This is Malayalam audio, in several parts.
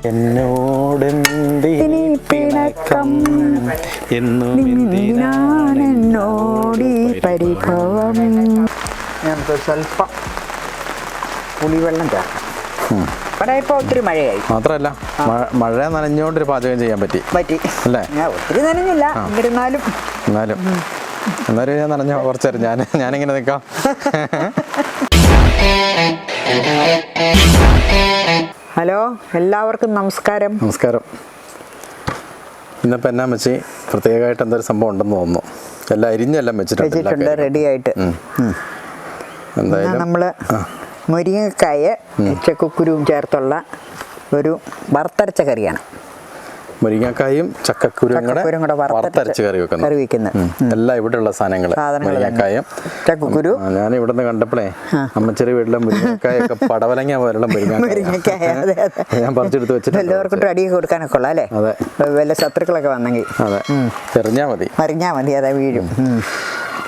എന്നോടെന്തിനീ പിണക്കം എന്നും എന്തിനാണെന്നോടി പരിഭവം. ഞാനിപ്പോൾ സ്വല്പം പുളിവെള്ളം ചേർക്കാം. ഇവിടെ ഇപ്പോൾ ഒത്തിരി മഴയായി. മാത്രമല്ല മഴ നനഞ്ഞുകൊണ്ടൊരു പാചകം ചെയ്യാൻ പറ്റി അല്ലേ? ഒത്തിരി നനഞ്ഞില്ല, എന്നിരുന്നാലും എന്നാലും ഞാൻ നനഞ്ഞ കുറച്ചേരം ഞാനിങ്ങനെ നിൽക്കാം. ഹലോ, എല്ലാവർക്കും നമസ്കാരം. നമസ്കാരം. ഇന്നിപ്പോൾ എന്നാ വെച്ച് പ്രത്യേകമായിട്ട് എന്തൊരു സംഭവം ഉണ്ടെന്ന് തോന്നുന്നു. എല്ലാം അരിഞ്ഞെല്ലാം വെച്ചിട്ടുണ്ട് റെഡി ആയിട്ട്. എന്തായാലും നമ്മൾ മുരിങ്ങക്കായ ചക്കക്കുരുവും ചേർത്തുള്ള ഒരു വറുത്തരച്ച കറിയാണ്. മുരിങ്ങക്കായും ചക്കക്കുരുവും കൂടെ വറുത്തരച്ച് കറി വെക്കുന്നത്. എല്ലാം ഇവിടെയുള്ള സാധനങ്ങൾ. മുരിങ്ങക്കായും ചക്കക്കുരു. ഞാൻ ഇവിടുന്ന് കണ്ടപ്പോഴേ അമ്മച്ചെറി വീട്ടിലെ മുരിങ്ങക്കായൊക്കെ പടവലങ്ങ പോലുള്ള മുരിങ്ങക്കായ ഞാൻ പറിച്ചെടുത്ത് വെച്ചിട്ട് എല്ലാവർക്കും അടിയൊക്കെ കൊടുക്കാനൊക്കെ ഉള്ള അല്ലേ? അതെ, വല്ല ശത്രുക്കളൊക്കെ വന്നെങ്കിൽ അതെ എറിഞ്ഞാൽ മതി. അതെ, വീഴും.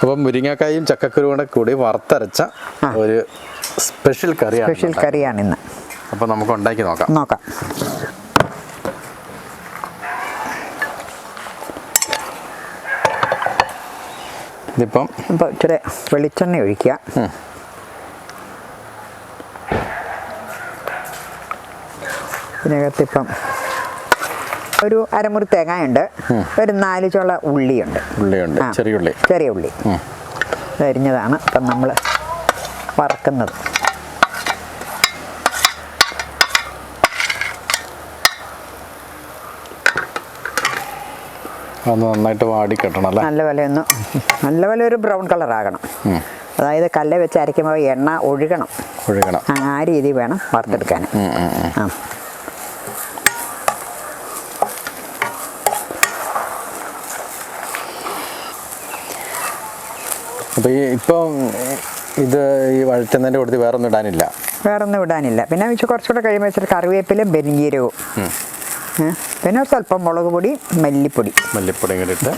അപ്പം മുരിങ്ങക്കായും ചക്കക്കുരു കൂടി വറുത്തരച്ച ഒരു സ്പെഷ്യൽ കറിയാണ് ഇന്ന്. അപ്പം നമുക്ക് ഉണ്ടാക്കി നോക്കാം. ഇതിപ്പം ഇച്ചിരി വെളിച്ചെണ്ണ ഒഴിക്കുക. ഇതിനകത്തിപ്പം ഒരു അരമുറി തേങ്ങയുണ്ട്, ഒരു 4 ചുള ഉള്ളിയുണ്ട്. ചെറിയ ഉള്ളി അരിഞ്ഞതാണ് ഇപ്പം നമ്മൾ വറക്കുന്നത്. നന്നായിട്ട് വാടി കിട്ടണം അല്ലേ? നല്ലപോലെ ഒരു ബ്രൗൺ കളർ ആകണം. അതായത് കല്ല് വെച്ച് അരയ്ക്കുമ്പോൾ എണ്ണ ഒഴുകണം. ആ രീതി വേണം വറുത്തെടുക്കാൻ. അപ്പോൾ ഇപ്പം ഇത് ഈ വഴറ്റുന്നതിൻ്റെ കൊടുത്ത് വേറൊന്നും ഇടാനില്ല. പിന്നെ കുറച്ചുകൂടെ കഴിയുമ്പോൾ വെച്ചിട്ട് കറിവേപ്പിലും പെരിഞ്ചീരകവും, പിന്നെ സ്വല്പം മുളക് പൊടി, മല്ലിപ്പൊടി ഇട്ട്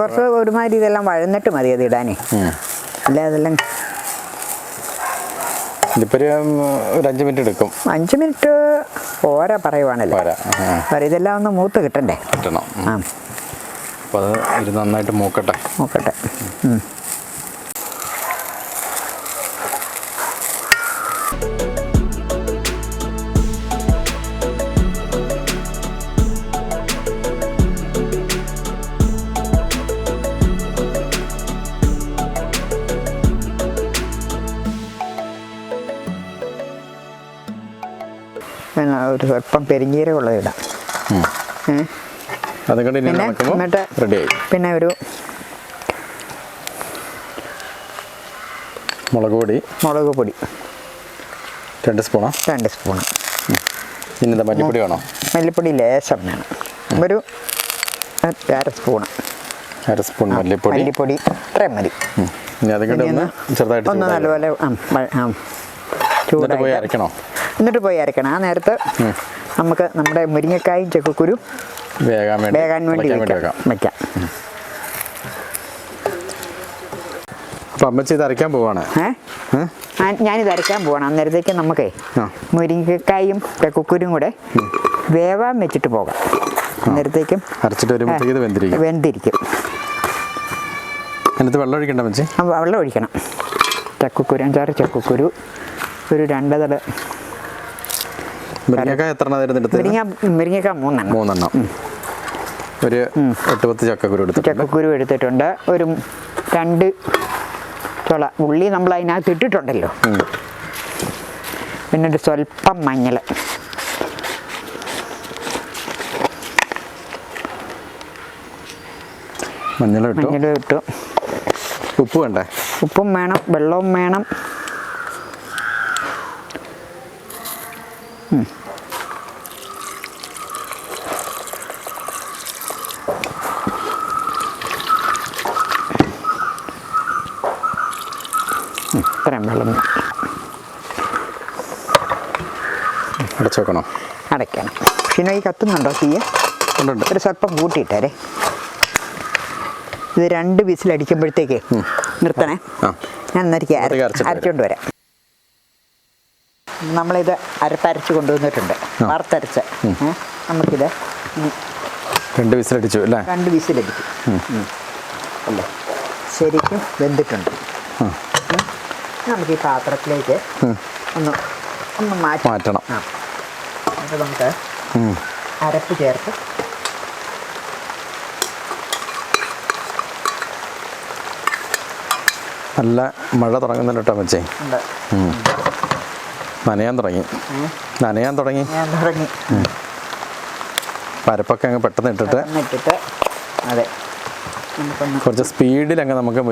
കുറച്ച് ഒരുമാതിരി ഇതെല്ലാം വഴന്നിട്ട് മതി അത് ഇടാനേ. അല്ല അതെല്ലാം ഒരു 5 മിനിറ്റ് എടുക്കും. 5 മിനിറ്റ് പോരാ പറയുവാണല്ലോ. ഇതെല്ലാം ഒന്ന് മൂത്ത് കിട്ടണം. അപ്പോൾ അത് നന്നായിട്ട് മൂക്കട്ടെ. ഒരു സ്വല്പം പെരിഞ്ചീരകമുള്ളത് ഇടാം. പിന്നെ ഒരു മുളക് പൊടി 2 സ്പൂൺ. പിന്നെ മല്ലിപ്പൊടി വേണോ? മല്ലിപ്പൊടി ലേശം വേണം. ഒരു 1/2 സ്പൂൺ മല്ലിപ്പൊടി ഇത്രയും മതി. ഒന്ന് നല്ലപോലെ എന്നിട്ട് പോയി അരക്കണം. ആ നേരത്ത് നമുക്ക് നമ്മുടെ മുരിങ്ങക്കായും ചക്കക്കുരു വേകാൻ വേണ്ടി വെക്കാം. ഞാനിത് അരയ്ക്കാൻ പോവാണ്. അന്നേരത്തേക്ക് നമുക്കേ മുരിങ്ങക്കായും ചക്കക്കുരും കൂടെ വേവാൻ വെച്ചിട്ട് പോകാം. അന്നേരത്തേക്കും വെന്തിരിക്കും. വെള്ളം ഒഴിക്കണ്ട മച്ചി? വെള്ളം ഒഴിക്കണം. ചക്കക്കുരു ഒരു 2 തട. മുരിങ്ങക്ക 3 ഒരു 8-10 ചക്കക്കുരു എടുത്തിട്ടുണ്ട്. ഒരു 2 ചുള ഉള്ളി നമ്മൾ അതിനകത്ത് ഇട്ടിട്ടുണ്ടല്ലോ. പിന്നെ ഒരു സ്വല്പം മഞ്ഞൾ, ഇട്ടു. ഉപ്പും വേണം, വെള്ളവും വേണം. ഇത്രയും വെള്ളം അടയ്ക്കണം. ഷിനോ ഈ കത്തുന്നുണ്ടോ? തീയ ഒരു സ്വല്പം കൂട്ടിയിട്ടേ. ഇത് 2 വിസിലടിക്കുമ്പോഴത്തേക്ക് നിർത്തണേ. ഞാൻ അരച്ചുകൊണ്ട് വരാം. നമ്മളിത് അരപ്പരച്ച് കൊണ്ടുവന്നിട്ടുണ്ട്, വറുത്തരച്ച്. നമുക്കിത് 2 വിസിലടിച്ചു അല്ലേ? 2 വിസിലടിച്ചു അല്ലേ, ശരിക്കും വെന്തിട്ടുണ്ട്. നമുക്ക് ഈ പാത്രത്തിലേക്ക് ഒന്ന് മാറ്റണം. എന്നിട്ട് നമുക്ക് അരപ്പ് ചേർത്ത് നല്ല മഴ തുടങ്ങുന്നുണ്ട് കേട്ടോ മച്ചേ. നനയാൻ തുടങ്ങി. പരപ്പൊക്കെ അങ്ങ് പെട്ടെന്ന് ഇട്ടിട്ട് അതെ, കുറച്ച് സ്പീഡിലങ്ങ് നമുക്ക്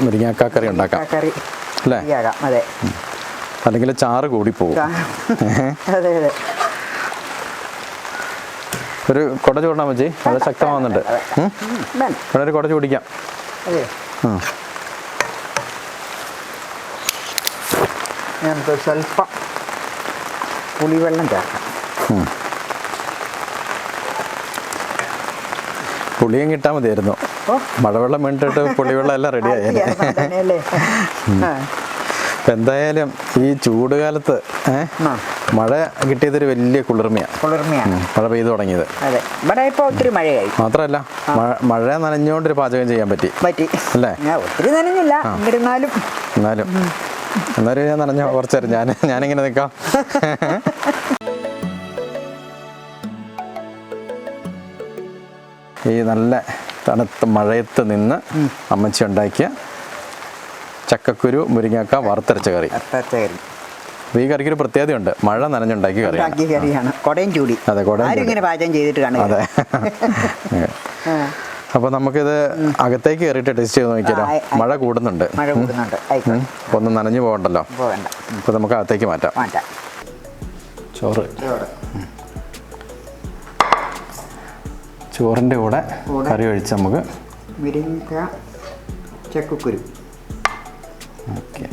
മുരിങ്ങാക്കറി ഉണ്ടാക്കാം അല്ലേ? അതെ, അല്ലെങ്കിൽ ചാറ് കൂടി പോകും. അതെ അതെ. ഒരു കുട ചൂടണം മച്ചി, വളരെ ശക്തമാകുന്നുണ്ട്. ഇവിടെ ഒരു കുട ചൂടിക്കാം. ഞാനിപ്പോൾ സ്വല്പം പുളിവെള്ളം ചേർക്കാം. പുളിയും കിട്ടാൻ മതിയായിരുന്നു. മഴവെള്ളം വീണിട്ട് പുളിവെള്ളം എല്ലാം റെഡിയായി. അപ്പം എന്തായാലും ഈ ചൂടുകാലത്ത് മഴ കിട്ടിയതൊരു വലിയ കുളിർമയാണ്. മഴ പെയ്തു തുടങ്ങിയത്. ഇവിടെ ഇപ്പോൾ ഒത്തിരി മഴയായി. മാത്രമല്ല മഴ നനഞ്ഞുകൊണ്ടൊരു പാചകം ചെയ്യാൻ പറ്റി അല്ലേ? ഒത്തിരി നനഞ്ഞില്ല, എന്നാലും ഞാൻ നനഞ്ഞ കുറച്ചേരം ഞാനിങ്ങനെ നിൽക്കാം. ഈ നല്ല തണുത്ത മഴയത്ത് നിന്ന് അമ്മച്ചി ഉണ്ടാക്കിയ ചക്കക്കുരു മുരിങ്ങാക്ക വറുത്തരച്ച കറി. അപ്പോൾ ഈ കറിക്കൊരു പ്രത്യേകതയുണ്ട്, മഴ നനഞ്ഞുണ്ടാക്കിയ കറിയാണ്. അതെ, പാചകം ചെയ്തിട്ട് കാണുക. അതെ. അപ്പോൾ നമുക്കിത് അകത്തേക്ക് കയറിയിട്ട് ടേസ്റ്റ് ചെയ്ത് നോക്കിയാലോ? മഴ കൂടുന്നുണ്ട്, ഒന്ന് നനഞ്ഞു പോകണ്ടല്ലോ. അപ്പോൾ നമുക്ക് അകത്തേക്ക് മാറ്റാം. ചോറിൻ്റെ കൂടെ കറി ഒഴിച്ച് നമുക്ക് മുരിങ്ങ ചക്കക്കുരു. ഓക്കെ,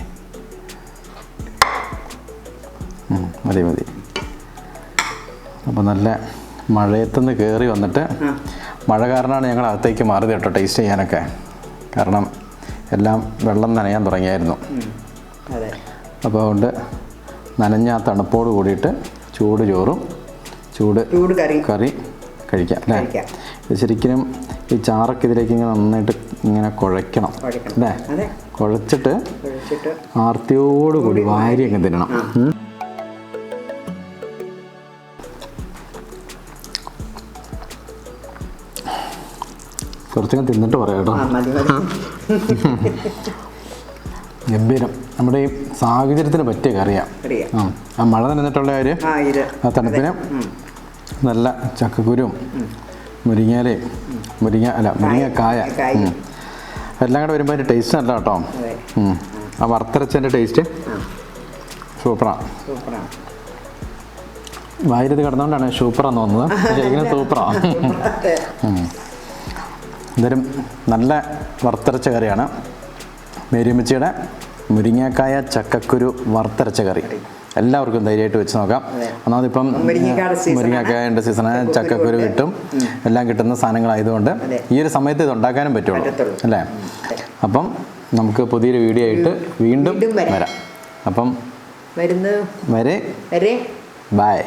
മതി. അപ്പോൾ നല്ല മഴയത്തുനിന്ന് കയറി വന്നിട്ട്, മഴ കാരണമാണ് ഞങ്ങൾ അകത്തേക്ക് മാറിയത് കേട്ടോ ടേസ്റ്റ് ചെയ്യാനൊക്കെ. കാരണം എല്ലാം വെള്ളം നനയാൻ തുടങ്ങിയായിരുന്നു. അപ്പോൾ അതുകൊണ്ട് നനഞ്ഞ ആ തണുപ്പോട് കൂടിയിട്ട് ചൂട് ചോറും ചൂട് കറി കഴിക്കാം അല്ലേ? ഇത് ശരിക്കും ഈ ചാറൊക്കെ ഇതിലേക്ക് ഇങ്ങനെ നന്നായിട്ട് ഇങ്ങനെ കുഴയ്ക്കണം അല്ലേ? കുഴച്ചിട്ട് ആർത്തിയോടുകൂടി വാരി അങ്ങ് തിന്നണം. കുറച്ചൊക്കെ തിന്നിട്ട് പറയാം കേട്ടോ. ഗംഭീരം. നമ്മുടെ ഈ സാഹചര്യത്തിന് പറ്റിയ കറിയാണ്. ആ മഴ നനഞ്ഞിട്ടുള്ള ആ തണുപ്പിന് നല്ല ചക്കക്കുരും മുരിങ്ങക്കായ എല്ലാം കൂടെ വരുമ്പോൾ അതിൻ്റെ ടേസ്റ്റ് നല്ല കേട്ടോ. ആ വറുത്തരച്ചതിൻ്റെ ടേസ്റ്റ് സൂപ്പറാണ്. വായിരത് കിടന്നുകൊണ്ടാണ് സൂപ്പറാന്ന് തോന്നുന്നത്. ശരിക്കും സൂപ്പറാണ്. എന്തായാലും നല്ല വറുത്തരച്ച കറിയാണ്. മേരിയമ്മച്ചിയുടെ മുരിങ്ങക്കായ ചക്കക്കുരു വറുത്തരച്ച കറി എല്ലാവർക്കും ധൈര്യമായിട്ട് വെച്ച് നോക്കാം. ഒന്നാമതിപ്പം മുരിങ്ങക്കായൻ്റെ സീസണ്, ചക്കക്കുരു കിട്ടും, എല്ലാം കിട്ടുന്ന സാധനങ്ങളായതുകൊണ്ട് ഈ ഒരു സമയത്ത് ഇത് ഉണ്ടാക്കാനും പറ്റുള്ളൂ അല്ലേ? അപ്പം നമുക്ക് പുതിയൊരു വീഡിയോ ആയിട്ട് വീണ്ടും വരാം. അപ്പം വരെ ബൈ.